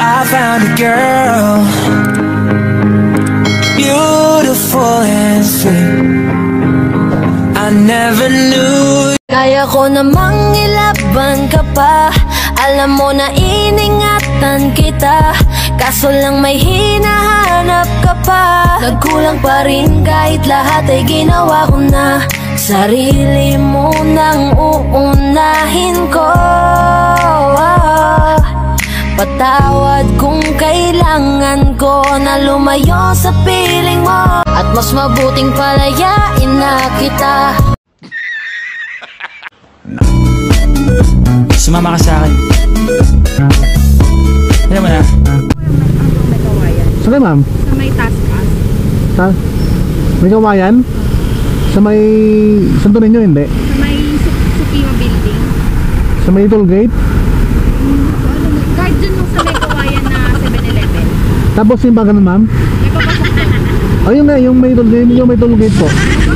I found a girl, beautiful and sweet. I never knew. Kaya ko namang ilaban ka pa. Alam mo na iningatan kita, kaso lang may hinahanap ka pa. Nagkulang pa rin kahit lahat ay ginawa ko na. Sarili mo nang uunahin ko. Patawad kung kailangan ko na lumayo sa piling mo, at mas mabuting palayain na kita. Sumama ka sa akin. Ano mo na? Saan ma'am? Sa may task-us. May kawayan? Sa may Santo Niño, hindi? Sa may Supima building. Sa may toll gate? Guard dun nung sa may kawayan na 7-Eleven. Tapos yung ba ganun ma'am? May papasok doon. Ayun nga, yung may toll gate, yung may toll gate po.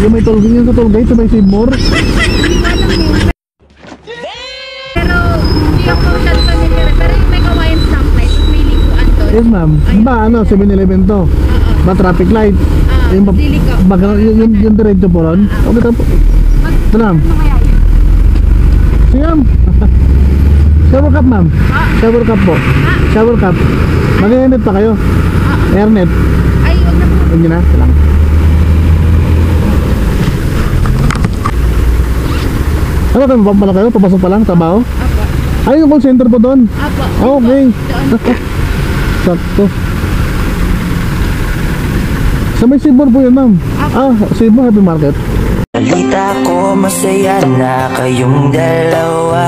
Yung may toll gate, yung sa toll gate, sa may Seymour. Hindi ko alam yun. Pero hindi ako siya familiar. Pero yung may kawayan stoplight, tapos may likuan doon. Yes ma'am. Diba ano, 7-Eleven to? Ba traffic light? Yung yung diretso po ron? Okay tapo. Ito na ma'am. Sige ma'am. Shower cup ma'am. Shower cup po. Shower cup. Mag-i-net pa kayo? Airnet. Ay, huwag na po. Huwag nyo na. Lang. Ano kayo? Pala kayo? Papasok pa lang? Trabaho? Apo. Ay, yung call center po doon? Apo. Okay. Sakto. Sa may Seymour po yun ma'am. Seymour Happy Market. Balita ko masaya na kayong dalawa.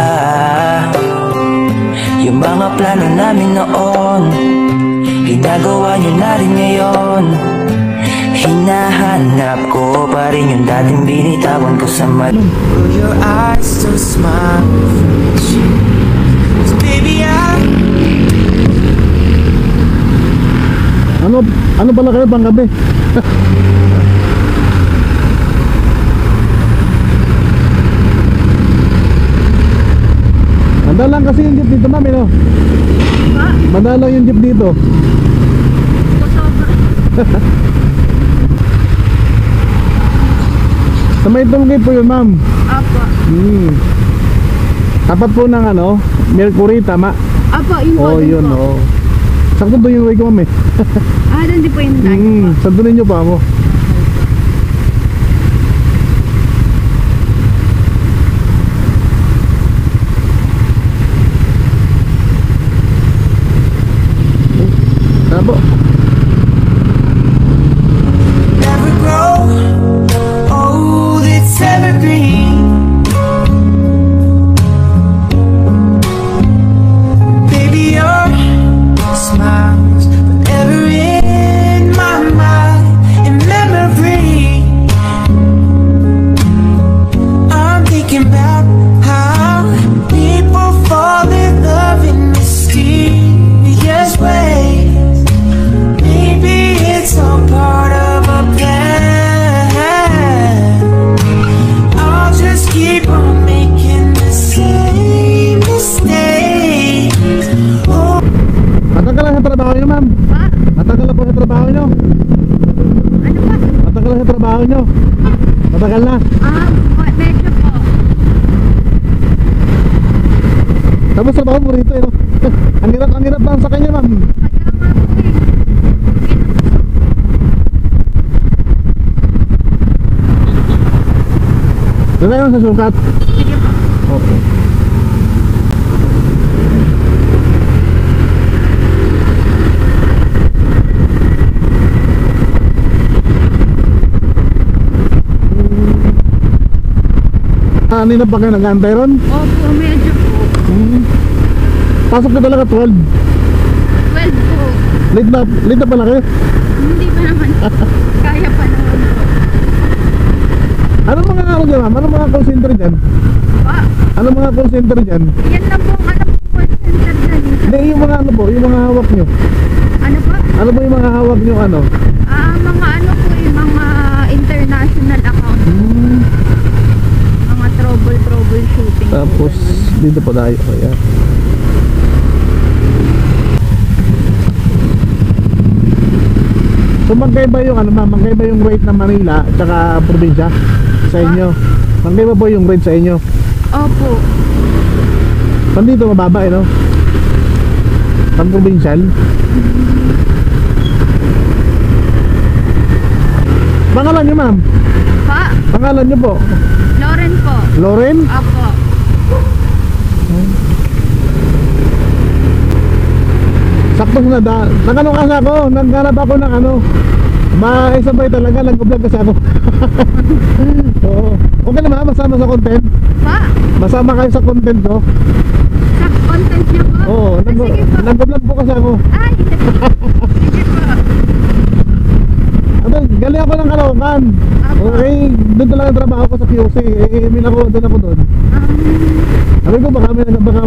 Yung mga plano namin noon, ginagawa nyo na rin ngayon. Hinahanap ko pa rin yung dating binitawan ko sa mali. Will your eyes still smile? So baby Ano pala kayo pang gabi? Madalang kasi yung jeep dito ma'am, no? Madalang yung jeep dito. Sa may tollgate po yun ma'am. Apo. Tapat po ng ano, Mercury, tama? Apo, yun po. Oh, yun, oh. Sakto doon yung way ko ma'am eh. Doon din po yung daan. Santo Niño pa ako. Tabo. never grow old, it's evergreen. Baby, your smile's forever in my mind, in memory. I'm thinking about how people fall in love in mysterious ways. Maybe it's all part of a plan. I'll just keep on making the same mistakes. Oh. Matagal lang sa trabaho nyo ma'am? Matagal na po sa trabaho nyo? Ano pa? Matagal lang sa trabaho nyo? Matagal na? Medyo po. Tapos trabaho mo rito eh no? Ang hirap lang sa kanya ma'am. Doon na yun sa sukat. Sige po. Okay. Kanina pa kayo nag-aantay ron? Opo, medyo po. Pasok ko talaga 12. 12 po. Late na pala kayo? Hindi pa naman. Kaya pa naman po. Anong mga ano dyan ma'am? Anong mga call center dyan? Anong mga call center dyan? Yan lang po ang alam po call center dyan. Hindi, yung mga ano po, yung mga hawak nyo. Ano po? Ano po yung mga hawak nyo ano? Mga ano po yung mga international account. Mga troubleshooting. Tapos dito po tayo. Ayan. So magkaiba yung ano ma'am, magkaiba yung rate ng Manila at saka probinsya sa inyo. Magkaiba po yung rate sa inyo. Opo. Pandito mababa no? Pang provincial. Pangalan nyo ma'am? Pa? Pangalan nyo po? Lauren po. Lauren? Opo. Sakto na nagano kasi ako, naghanap ako ng ano. Maisabay talaga, nag-vlog kasi ako. Oo. Okay naman, masama sa content. Pa? Masama kayo sa content ko. Sa content niyo po? Oo, Ay, sige po. nag-vlog po kasi ako. Ay, sige po. Ano, galing ako ng Caloocan. Apo. Okay, doon talaga trabaho ko sa QC. Doon ako doon. Sabi ko baka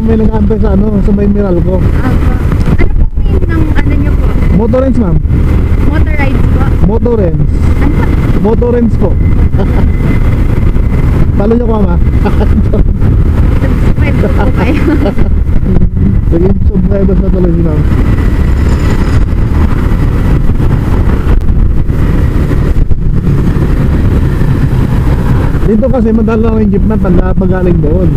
may nag-aantay sa ano, sa may Miral ko. Apo. Ano po mean ng ano niyo po? Motorins ma'am. Motorized po? Motorins. Ano po? Motorins po. Talo nyo ko ama. Subscribe ko po kayo. Sige, subscribers na tuloy si ma'am. Dito kasi madala lang yung jeep na pagaling doon.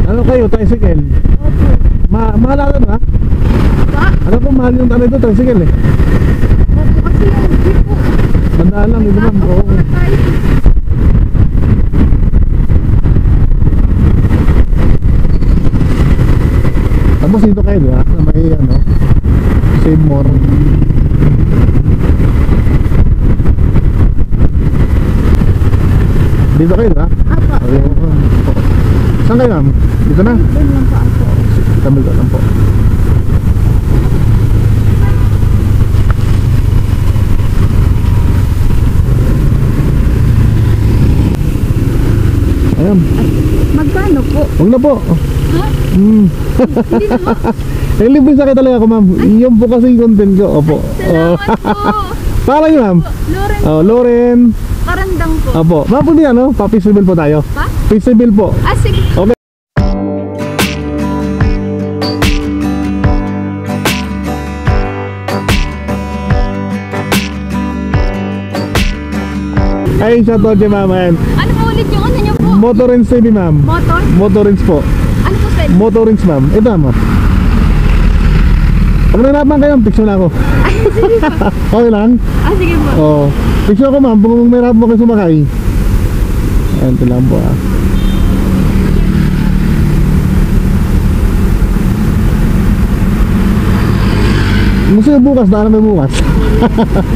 Ano kayo, tricycle? Opo. Mahalalan ha? Pa? Ano po mahal yung tanay doon, tricycle eh? Opo kasi yung jeep po. Madala lang, dito ma'am. Oo. Opo na tayo. Tapos dito kayo diba? Na may ano, save more. Dito kayo diba? Apo. Ayun. Saan kayo ma'am? Dito na? Doon lang po ako. Tamil ka lang po. Ayan. Magkano po? Huwag na po. Ha? Hmm. Hindi na po. Naglibig sa talaga ako ma'am. Yung po kasi yung content ko. Opo. Salamat po. Para nyo ma'am. Lauren, Oh, Lauren. Karandang po. Opo. Ma'am po din ano? Pa-peaceable po tayo. Pa? Peaceable po. Ah, sige. Okay. Ay, shoutout kay ma'am. Ayan. Ano po ulit yung ano niyo po? Motorins TV ma'am. Motor? Motorins po. Ano po sir? Motorins ma'am. Ito ma'am. Pag nanapan kayo, picture na ako. Ay, sige po. Okay lang? Ah, sige po. Oo. Picture ako ma'am, kung may rap mo kayo sumakay. Ayan, ito lang po ah. Gusto nyo bukas, daan may bukas.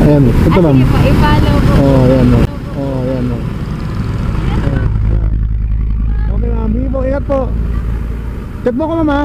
Ayan, ito Ah, ma'am. sige po. I-follow po. Oo, ayan o. Oo, ayan o. Okay ma'am, hindi po, ingat po. Chat mo ko ma'am ha.